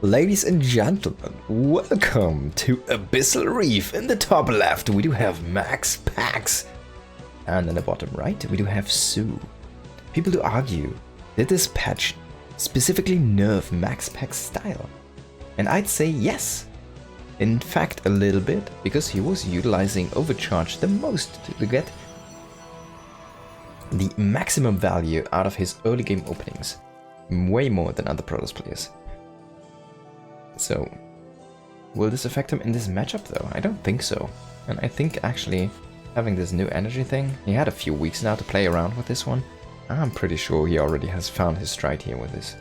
Ladies and gentlemen, welcome to Abyssal Reef. In the top left we do have MaxPax, and in the bottom right we do have soO. People do argue, did this patch specifically nerf MaxPax style? And I'd say yes. In fact a little bit, because he was utilizing Overcharge the most to get the maximum value out of his early game openings. Way more than other Protoss players. So, will this affect him in this matchup though? I don't think so. And I think actually having this new energy thing, he had a few weeks now to play around with this one. I'm pretty sure he already has found his stride here with this.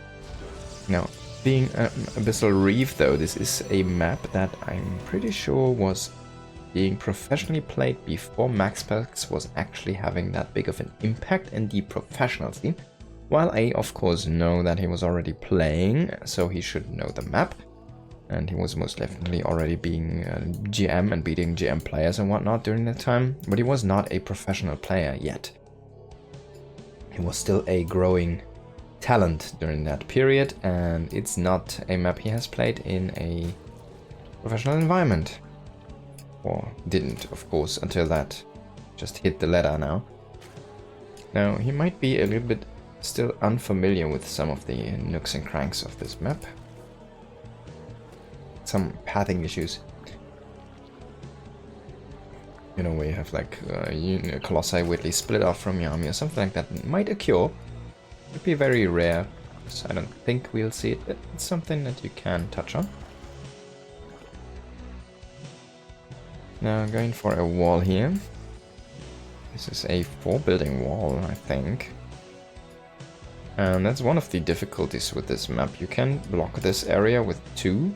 Now, being Abyssal Reef though, this is a map that I'm pretty sure was being professionally played before MaxPax was actually having that big of an impact in the professional scene. While I of course know that he was already playing, so he should know the map. And he was most definitely already being GM and beating GM players and whatnot during that time. But he was not a professional player yet. He was still a growing talent during that period. And it's not a map he has played in a professional environment. Or didn't, of course, until that. Just hit the ladder now. Now, he might be a little bit still unfamiliar with some of the nooks and cranks of this map. Some pathing issues. You know, where you have like Colossi weirdly split off from your army or something like that might occur. It'd be very rare, so I don't think we'll see it, but it's something that you can touch on. Now going for a wall here. This is a 4-building wall, I think. And that's one of the difficulties with this map. You can block this area with 2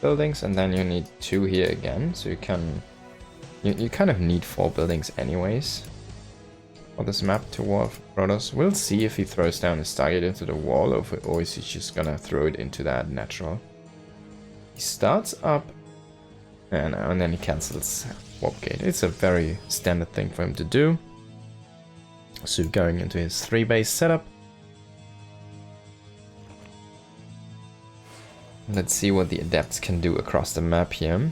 buildings, and then you need 2 here again, so you can you kind of need 4 buildings anyways for this map to war Protoss. We'll see if he throws down his target into the wall, or is he just gonna throw it into that natural. He starts up and then he cancels warp gate. It's a very standard thing for him to do. So going into his 3-base setup. Let's see what the Adepts can do across the map here.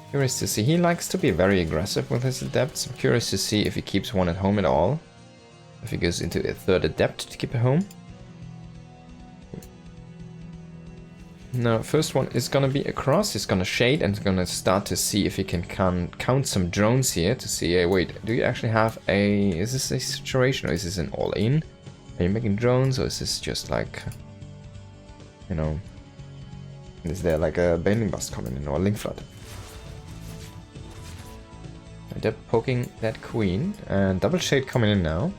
Curious to see. He likes to be very aggressive with his Adepts. I'm curious to see if he keeps one at home at all. If he goes into a 3rd Adept to keep it home. Now, first one is gonna be across. He's gonna shade and gonna start to see if he can count some drones here to see. Hey, wait, do you actually have a... Is this a situation or is this an all-in? Are you making drones or is this just like... You know, is there like a Bailing Bust coming in or a Link Flood? Adept poking that queen and double shade coming in now.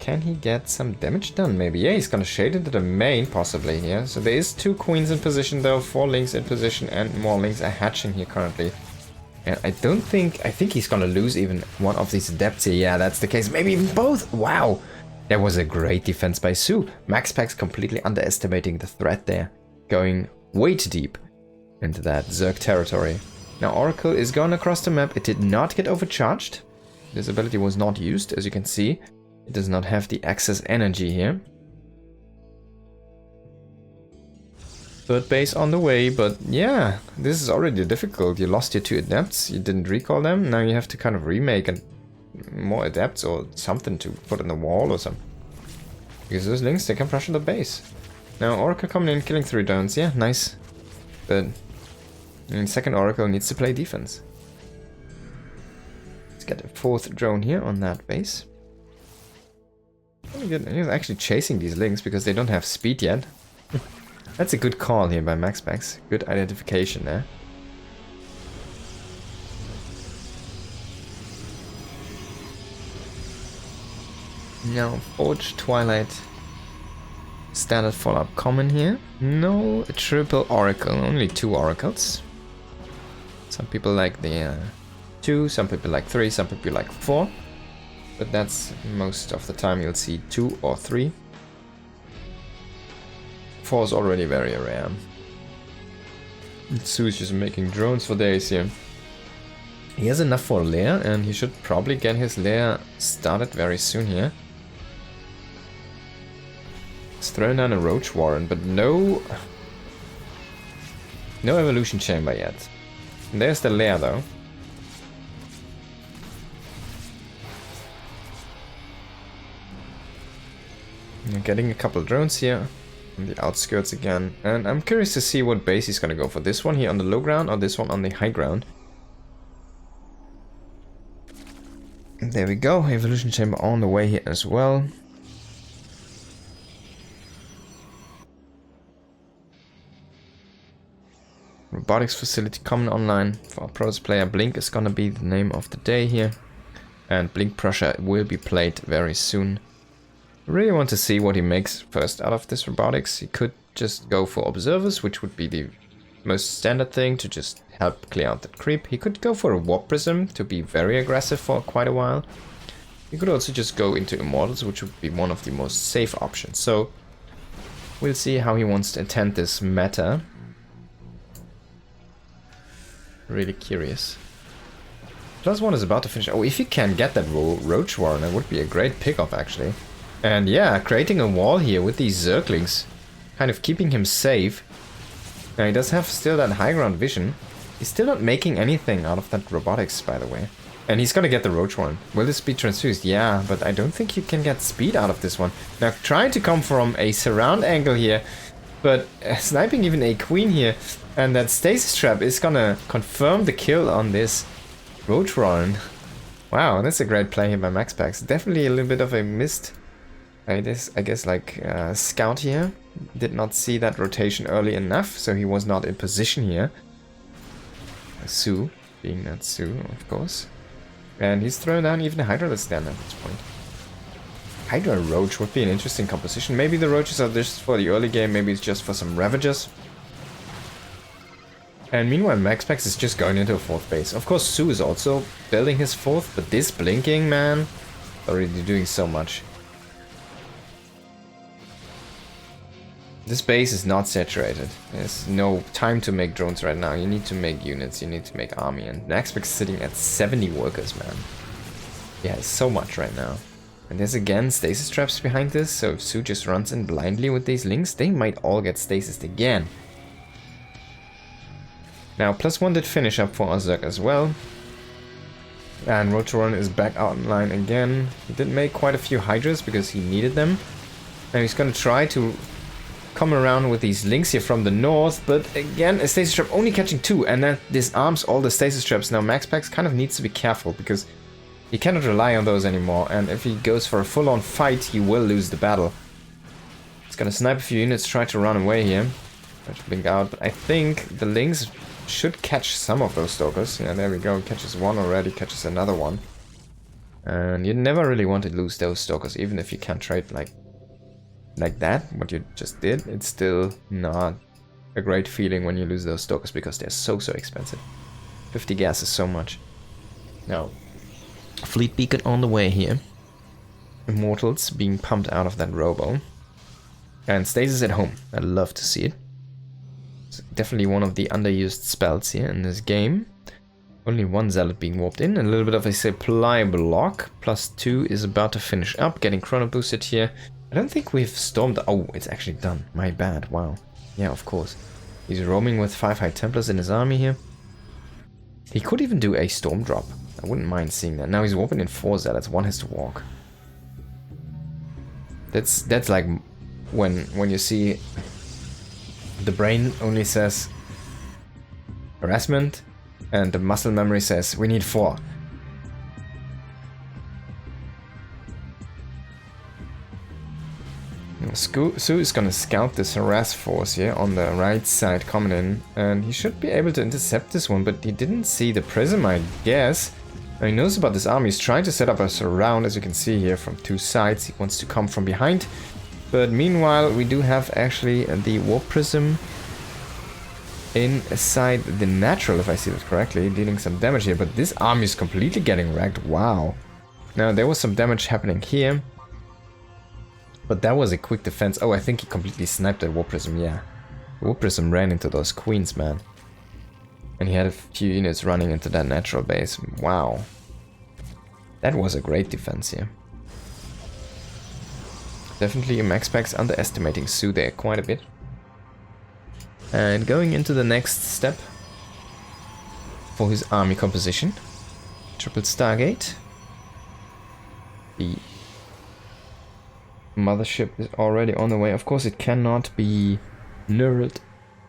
Can he get some damage done? Maybe. Yeah, he's gonna shade into the main possibly here. So there is 2 queens in position though, 4 links in position, and more links are hatching here currently. And I think he's gonna lose even one of these adepts here. Yeah, that's the case. Maybe even both. Wow. That was a great defense by soO. MaxPax completely underestimating the threat there. Going way too deep into that Zerg territory. Now Oracle is going across the map. It did not get overcharged. This ability was not used, as you can see. It does not have the excess energy here. 3rd base on the way, but yeah, this is already difficult. You lost your 2 Adepts, you didn't recall them. Now you have to kind of remake and more Adepts or something to put on the wall or something. Because those links, they can pressure the base. Now Oracle coming in, killing 3 drones. Yeah, nice. But second Oracle needs to play defense. Let's get a 4th drone here on that base. He's actually chasing these links because they don't have speed yet. That's a good call here by MaxPax. Good identification there. Now, Forge, Twilight, standard follow-up common here. No triple Oracle, only 2 Oracles. Some people like the 2, some people like 3, some people like 4. But that's most of the time you'll see 2 or 3. 4 is already very rare. soO is just making drones for days here. He has enough for a lair, and he should probably get his lair started very soon here. thrown down a Roach Warren, but no evolution chamber yet. And there's the lair though. I'm getting a couple drones here on the outskirts again, and I'm curious to see what base he's gonna go for. This one here on the low ground or this one on the high ground. And there we go, evolution chamber on the way here as well. Robotics facility coming online for our pros player. Blink is gonna be the name of the day here, and Blink Prussia will be played very soon. I really want to see what he makes first out of this robotics. He could just go for observers, which would be the most standard thing to just help clear out that creep. He could go for a warp prism to be very aggressive for quite a while. He could also just go into immortals, which would be one of the most safe options. So we'll see how he wants to attend this meta. Really curious. +1 is about to finish. Oh, if he can get that Roach Warren, that would be a great pickup actually. And yeah, creating a wall here with these Zerglings, kind of keeping him safe. Now he does have still that high ground vision. He's still not making anything out of that robotics, by the way. And he's gonna get the Roach Warren. Will this be transfused? Yeah, but I don't think you can get speed out of this one. Now trying to come from a surround angle here, but sniping even a queen here, and that stasis trap is gonna confirm the kill on this Roach Warren. Wow, that's a great play here by MaxPax. Definitely a little bit of a missed, I guess like scout here. Did not see that rotation early enough, so he was not in position here. soO, being that soO, of course. And he's thrown down even a Hydra that's down at this point. Hydra Roach would be an interesting composition. Maybe the Roaches are just for the early game, maybe it's just for some Ravagers. And meanwhile, MaxPax is just going into a 4th base. Of course, soO is also building his 4th, but this blinking, man, already doing so much. This base is not saturated. There's no time to make drones right now. You need to make units, you need to make army, and MaxPax is sitting at 70 workers, man. He has so much right now. And there's again stasis traps behind this, so if soO just runs in blindly with these links, they might all get stasis again. Now, +1 did finish up for Ozark as well. And Roach Warren is back online again. He did make quite a few Hydras because he needed them. And he's gonna try to come around with these links here from the north, but again, a stasis trap only catching 2, and that disarms all the stasis traps. Now, MaxPax kind of needs to be careful because he cannot rely on those anymore, and if he goes for a full-on fight, he will lose the battle. He's gonna snipe a few units, try to run away here. Try to blink out, but I think the links should catch some of those stalkers. Yeah, there we go. Catches one already, catches another one. And you never really want to lose those stalkers, even if you can't trade like that, what you just did. It's still not a great feeling when you lose those stalkers because they're so expensive. 50 gas is so much. Now, fleet beacon on the way here. Immortals being pumped out of that robo. And stasis at home. I'd love to see it. It's definitely one of the underused spells here in this game. Only one zealot being warped in. A little bit of a supply block. +2 is about to finish up. Getting chrono boosted here. I don't think we've stormed... Oh, it's actually done. My bad. Wow. Yeah, of course. He's roaming with 5 High Templars in his army here. He could even do a storm drop. I wouldn't mind seeing that. Now he's warping in 4 zealots. 1 has to walk. That's like when you see the brain only says harassment and the muscle memory says we need 4. soO is gonna scout this harass force here on the right side coming in, and he should be able to intercept this one, but he didn't see the prism, I guess. Now he knows about this army. He's trying to set up a surround, as you can see here, from 2 sides. He wants to come from behind, but meanwhile we do have actually the warp prism inside the natural, if I see that correctly, dealing some damage here, but this army is completely getting wrecked. Wow. Now there was some damage happening here. But that was a quick defense. Oh, I think he completely sniped that Warp Prism, yeah. The Warp Prism ran into those queens, man. And he had a few units running into that natural base. Wow. That was a great defense here. Definitely MaxPax underestimating soO there quite a bit. And going into the next step for his army composition. Triple Stargate. The mothership is already on the way. Of course, it cannot be neural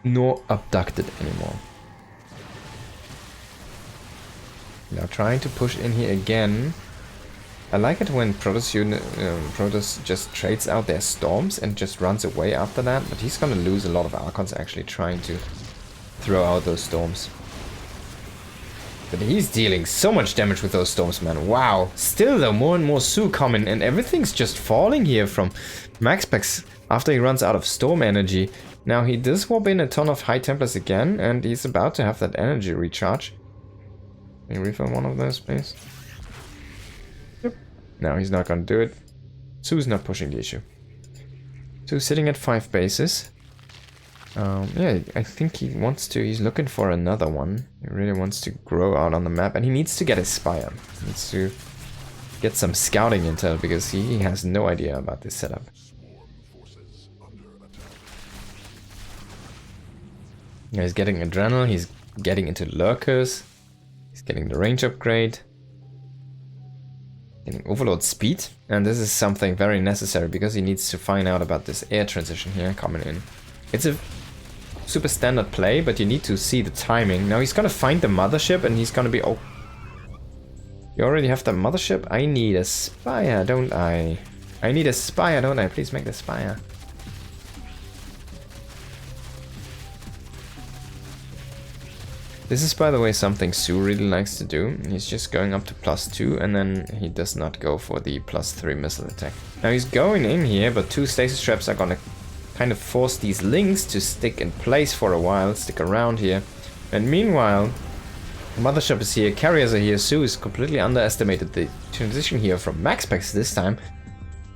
nor abducted anymore. Now trying to push in here again. I like it when Protoss just trades out their storms and just runs away after that, but he's gonna lose a lot of Archons actually trying to throw out those storms. But he's dealing so much damage with those storms, man. Wow. Still though, more and more soO coming, and everything's just falling here from MaxPax after he runs out of storm energy. Now he does swap in a ton of High Templars again, and he's about to have that energy recharge. Can you refill one of those, please? Yep. No, he's not gonna do it. soO's not pushing the issue. soO's sitting at 5 bases. Yeah, I think he wants to, he's looking for another one. He really wants to grow out on the map, and he needs to get a Spire. He needs to get some scouting intel, because he has no idea about this setup. Yeah, he's getting Adrenal, he's getting into Lurkers, he's getting the range upgrade, getting Overload speed, and this is something very necessary, because he needs to find out about this air transition here coming in. It's a super standard play, but you need to see the timing. Now he's gonna find the mothership, and he's gonna be... Oh, you already have the mothership? I need a Spire, don't I? I need a Spire, don't I? Please make the Spire. This is, by the way, something soO really likes to do. He's just going up to +2, and then he does not go for the +3 missile attack. Now he's going in here, but 2 stasis traps are gonna kind of force these links to stick in place for a while, stick around here. And meanwhile, mothership is here, carriers are here, soO is completely underestimated the transition here from MaxPax this time,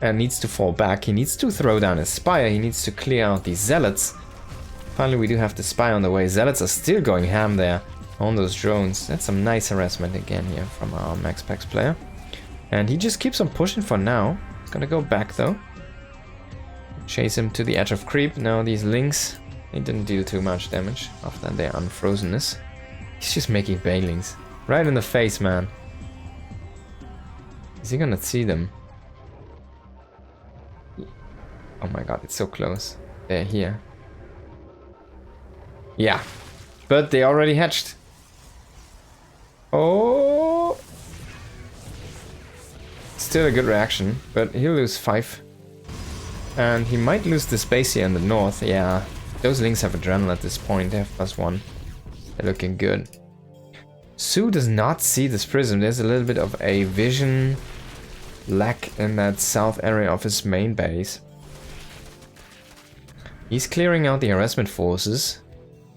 and needs to fall back. He needs to throw down his Spire, he needs to clear out these Zealots. Finally, we do have the Spire on the way. Zealots are still going ham there on those drones. That's some nice harassment again here from our MaxPax player. And he just keeps on pushing for now. He's gonna go back though. Chase him to the edge of creep. Now these links, they didn't deal too much damage after their unfrozenness. He's just making banelings. Right in the face, man. Is he gonna see them? Oh my god, it's so close. They're here. Yeah, but they already hatched. Oh, still a good reaction, but he'll lose 5. And he might lose the space here in the north. Yeah, those links have Adrenal at this point. They have +1. They're looking good. soO does not see this prism. There's a little bit of a vision lack in that south area of his main base. He's clearing out the harassment forces.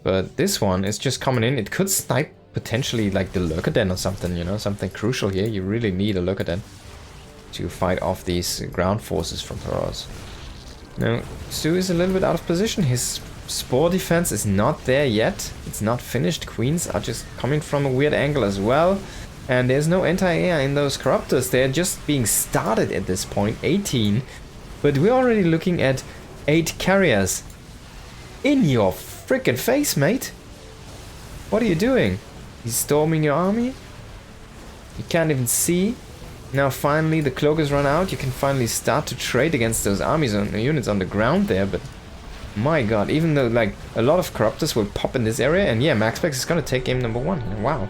But this one is just coming in. It could snipe potentially like the Lurker Den or something, you know, something crucial here. You really need a Lurker Den to fight off these ground forces from Protoss. Now, soO is a little bit out of position. His Spore defense is not there yet. It's not finished. Queens are just coming from a weird angle as well. And there's no anti-air in those Corruptors. They're just being started at this point, 18. But we're already looking at 8 carriers. In your frickin' face, mate. What are you doing? He's storming your army? You can't even see. Now finally the cloak has run out. You can finally start to trade against those armies and units on the ground there, but my god, even though like a lot of Corruptors will pop in this area, and yeah, MaxPax is gonna take game number 1. Wow.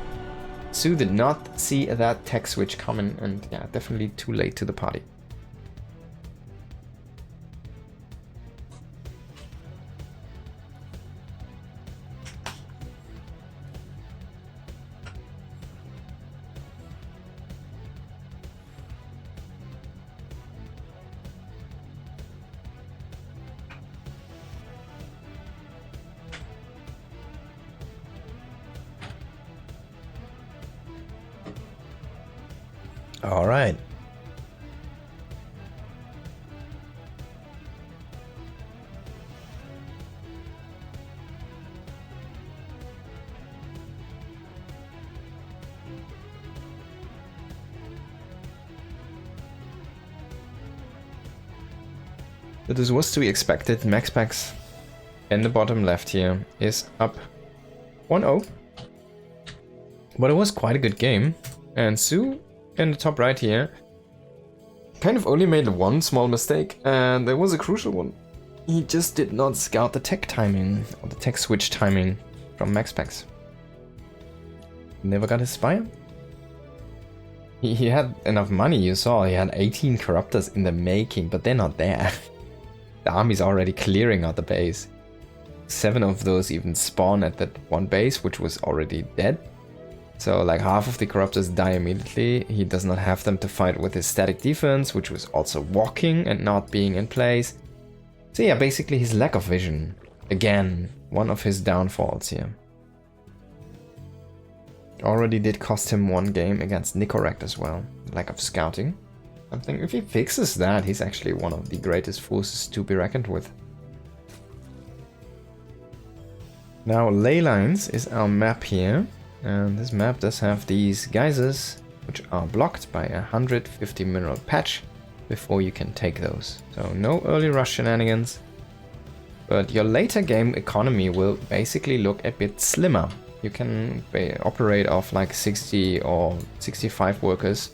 soO did not see that tech switch coming, and yeah, definitely too late to the party. All right. But this was to be expected. MaxPax in the bottom left here is up 1-0. But it was quite a good game. And soO in the top right here kind of only made one small mistake, and there was a crucial one. He just did not scout the tech timing, or the tech switch timing from MaxPax. Never got his spire. He had enough money, you saw. He had 18 corruptors in the making, but they're not there. The army's already clearing out the base. 7 of those even spawn at that one base, which was already dead. So like half of the corruptors die immediately. He does not have them to fight with his static defense, which was also walking and not being in place. So yeah, basically his lack of vision. Again, one of his downfalls here. Already did cost him one game against Nicorect as well. Lack of scouting. Something, if he fixes that, he's actually one of the greatest forces to be reckoned with. Now ley lines is our map here. And this map does have these geysers, which are blocked by a 150 mineral patch before you can take those. So no early rush shenanigans. But your later game economy will basically look a bit slimmer. You can operate off like 60 or 65 workers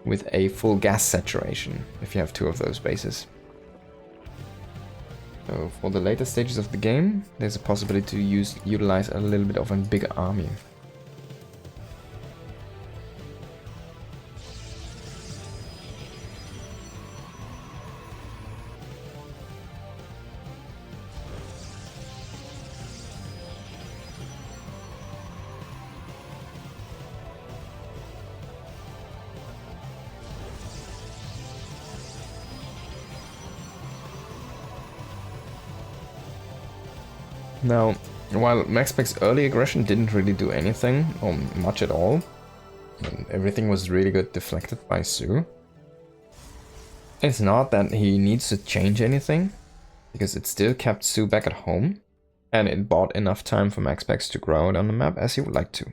with a full gas saturation if you have 2 of those bases. So for the later stages of the game, there's a possibility to utilize a little bit of a bigger army. Now, while MaxPax's early aggression didn't really do anything, or much at all, and everything was really good deflected by soO, it's not that he needs to change anything, because it still kept soO back at home, and it bought enough time for MaxPax to grow it on the map as he would like to.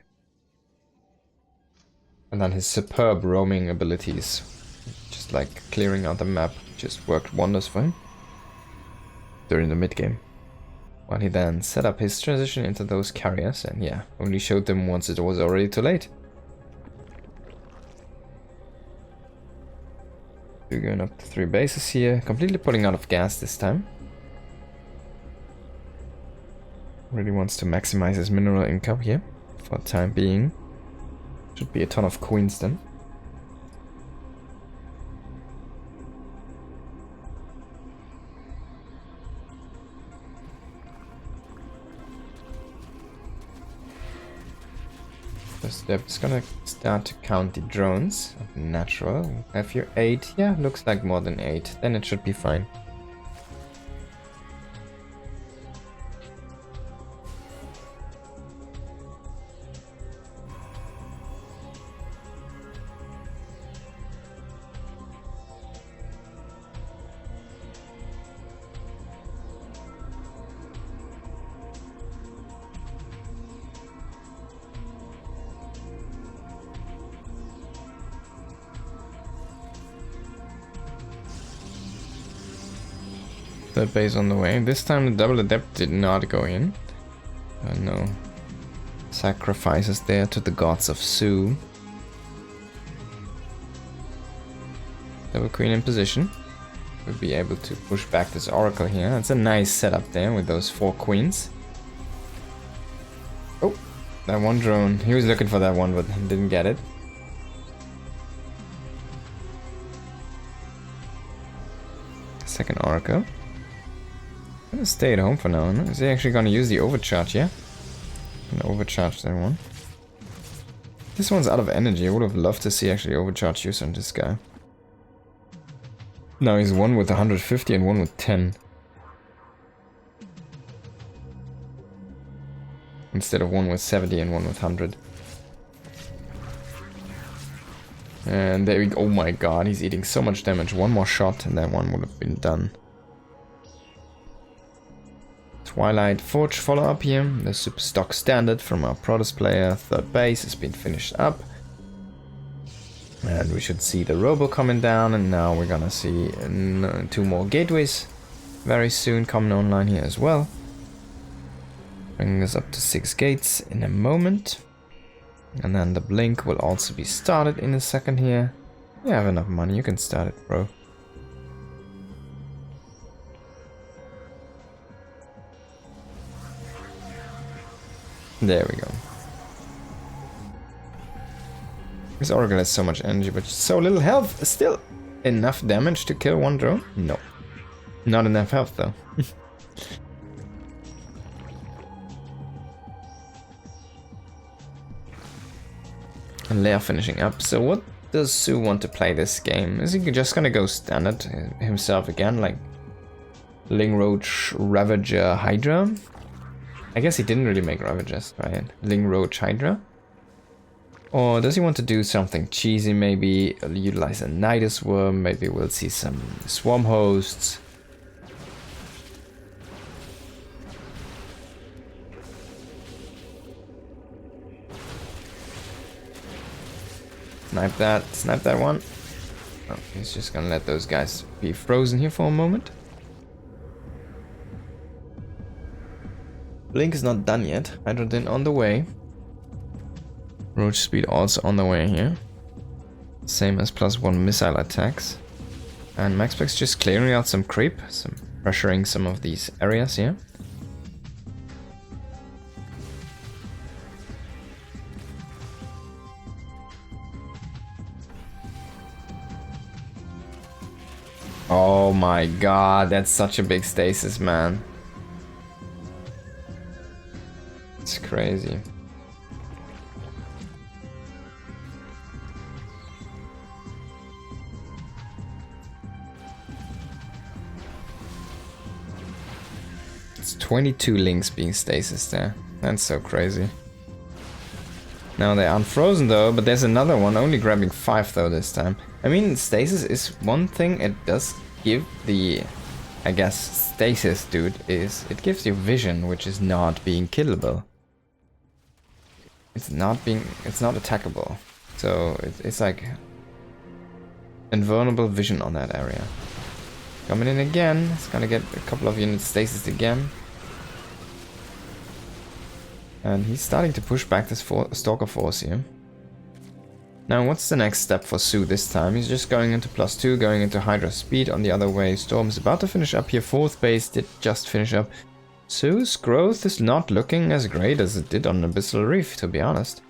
And then his superb roaming abilities, just like clearing out the map, just worked wonders for him during the mid-game. While he then set up his transition into those carriers and yeah, only showed them once it was already too late. We're going up to 3 bases here, completely putting out of gas this time. Really wants to maximize his mineral income here for the time being. Should be a ton of queens then. They're just gonna start to count the drones. Natural. Have your 8? Yeah, looks like more than 8. Then it should be fine. Third base on the way. This time the double adept did not go in. No sacrifices there to the gods of soO. Double queen in position. We'll be able to push back this oracle here. It's a nice setup there with those 4 queens. Oh, that one drone. He was looking for that one, but didn't get it. Second oracle. I'm gonna stay at home for now. Is he actually gonna use the overcharge? Yeah, I'm gonna overcharge that one. This one's out of energy. I would have loved to see actually overcharge use on this guy. Now he's one with 150 and one with 10. Instead of one with 70 and one with 100. And there we go. Oh my god, he's eating so much damage. One more shot and that one would have been done. Twilight Forge follow-up here. The super stock standard from our Protoss player. Third base has been finished up. And we should see the robo coming down. And now we're gonna see 2 more gateways very soon coming online here as well. Bringing us up to 6 gates in a moment. And then the blink will also be started in a second here. You have enough money, you can start it, bro. There we go. This Oracle has so much energy, but so little health. Still enough damage to kill one drone? No. Not enough health, though. And they are finishing up. So what does soO want to play this game? Is he just gonna go standard himself again, like Lingroach, Ravager, Hydra? I guess he didn't really make Ravagers, right? Lingroach, Hydra? Or does he want to do something cheesy, maybe utilize a Nidus Worm, maybe we'll see some Swarm Hosts. Snipe that one. Oh, he's just gonna let those guys be frozen here for a moment. Blink is not done yet. Hydrodin on the way. Roach speed also on the way here. Same as +1 missile attacks. And MaxPax just clearing out some creep, some pressuring some of these areas here. Oh my god, that's such a big stasis, man. It's crazy. It's 22 links being stasis there. That's so crazy. Now they're unfrozen though, but there's another one only grabbing 5 though this time. I mean, stasis is one thing it does give the, I guess, stasis dude is it gives you vision, which is not being killable. It's not attackable. So it's like invulnerable vision on that area. Coming in again, it's gonna get a couple of units stasis again. And he's starting to push back this Stalker force here. Now what's the next step for soO this time? He's just going into +2, going into Hydra speed on the other way. Storm's about to finish up here. 4th base did just finish up. soO's growth is not looking as great as it did on Abyssal Reef, to be honest.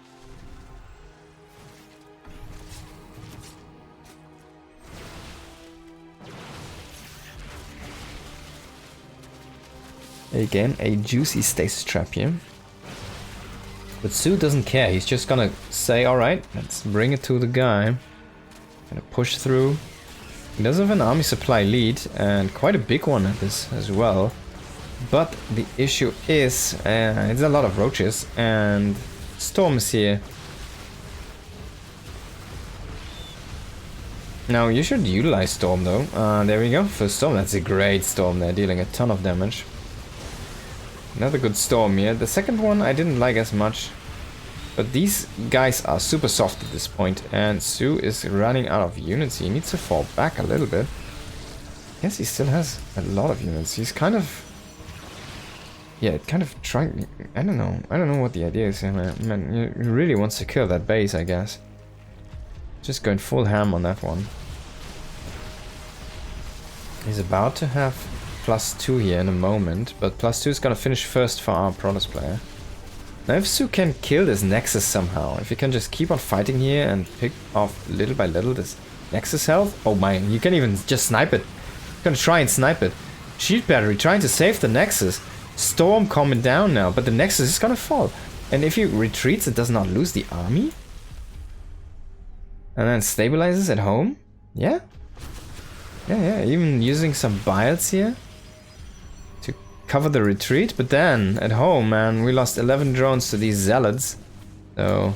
Again, a juicy stasis trap here. But soO doesn't care, he's just gonna say, alright, let's bring it to the guy. Gonna push through. He does have an army supply lead, and quite a big one at this as well. But the issue is, it's a lot of roaches, and Storm is here. Now, you should utilize Storm though. There we go, first Storm, that's a great Storm there, dealing a ton of damage. Another good Storm here. The second one I didn't like as much. But these guys are super soft at this point. And soO is running out of units. He needs to fall back a little bit. Yes, he still has a lot of units. He's kind of... yeah, kind of trying... I don't know what the idea is here, man. He really wants to kill that base, I guess. Just going full ham on that one. He's about to have +2 here in a moment, but +2 is gonna finish first for our Protoss player. Now if soO can kill this Nexus somehow, if he can just keep on fighting here and pick off little by little this Nexus health, oh my, you can even just snipe it. He's gonna try and snipe it. Shield Battery trying to save the Nexus. Storm coming down now, but the Nexus is gonna fall. And if he retreats, it does not lose the army? And then stabilizes at home? Yeah? Yeah, even using some biles here to cover the retreat, but then at home, man, we lost 11 drones to these zealots. So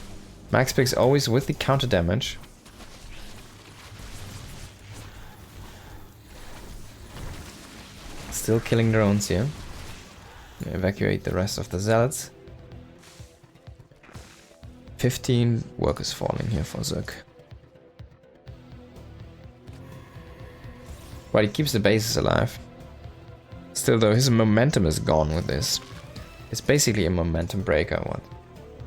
MaxPax always with the counter damage. Still killing drones here. Evacuate the rest of the zealots. 15 workers falling here for Zerg. But he keeps the bases alive. Still though, his momentum is gone with this. It's basically a momentum breaker, what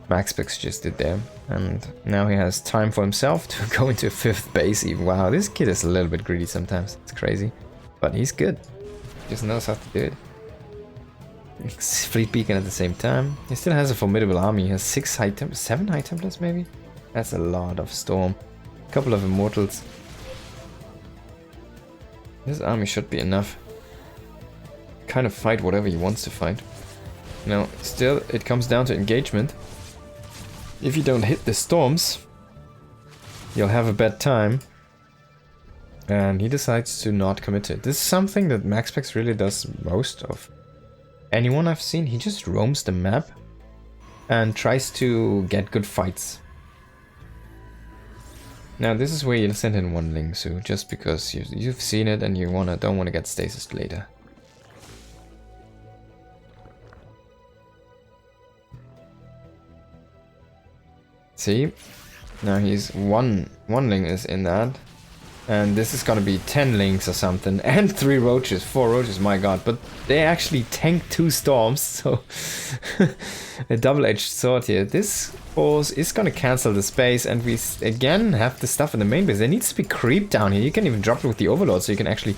MaxPax just did there. And now he has time for himself to go into 5th base even. Wow, this kid is a little bit greedy sometimes. It's crazy. But he's good. He just knows how to do it. Fleet beacon at the same time. He still has a formidable army. He has 7 high templars maybe? That's a lot of storm. A couple of immortals. This army should be enough. Kind of fight whatever he wants to fight. Now, still, it comes down to engagement. If you don't hit the storms, you'll have a bad time. And he decides to not commit to it. This is something that MaxPax really does most of anyone I've seen. He just roams the map and tries to get good fights. Now this is where you'll send in one Ling soO, just because you've seen it and you don't want to get stasis later. See? Now he's one Ling is in that. And this is gonna be 10 Lings or something. And 3 roaches, 4 roaches, my god. But they actually tank 2 storms, so a double-edged sword here. This force is gonna cancel the space, and we again have the stuff in the main base. There needs to be creep down here. You can even drop it with the overlord, so you can actually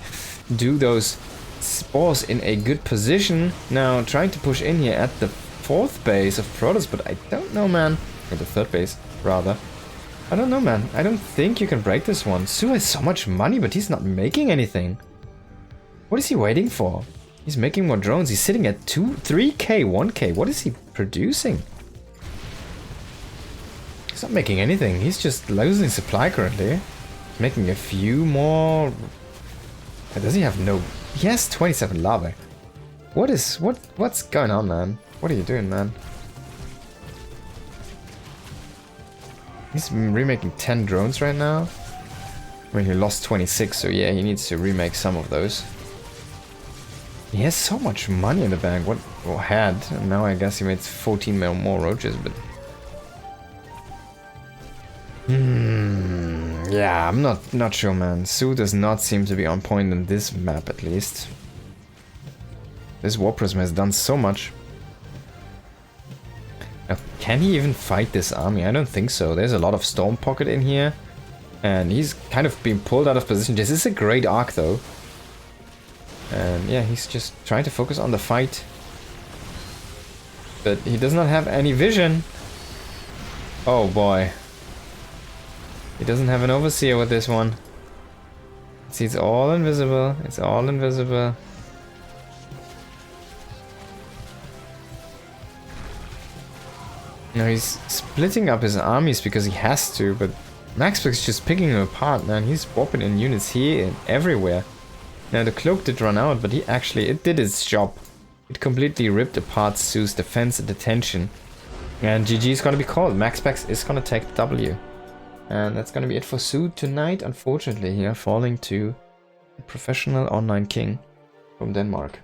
do those spores in a good position. Now trying to push in here at the 4th base of Protoss, but I don't know, man. Or the 3rd base, rather. I don't know, man. I don't think you can break this one. soO has so much money, but he's not making anything. What is he waiting for? He's making more drones. He's sitting at 3k, 1k. What is he producing? He's not making anything. He's just losing supply currently. He's making a few more. Does he have no? He has 27 lava. What's going on, man? What are you doing, man? He's remaking 10 drones right now. I mean, he lost 26, so yeah, he needs to remake some of those. He has so much money in the bank. What? Well, had. And now I guess he made 14 more roaches, but... yeah, I'm not sure, man. soO does not seem to be on point on this map, at least. This War Prism has done so much. Now, can he even fight this army? I don't think so. There's a lot of Storm Pocket in here. And he's kind of being pulled out of position. This is a great arc, though. And yeah, he's just trying to focus on the fight. But he does not have any vision. Oh, boy. He doesn't have an Overseer with this one. See, it's all invisible. It's all invisible. Now he's splitting up his armies because he has to, but MaxPax is just picking him apart, man. He's swapping in units here and everywhere. Now the cloak did run out, but it did its job. It completely ripped apart soO's defense and detention. And GG is gonna be called. MaxPax is gonna take the W. And that's gonna be it for soO tonight, unfortunately, here, falling to a professional online king from Denmark.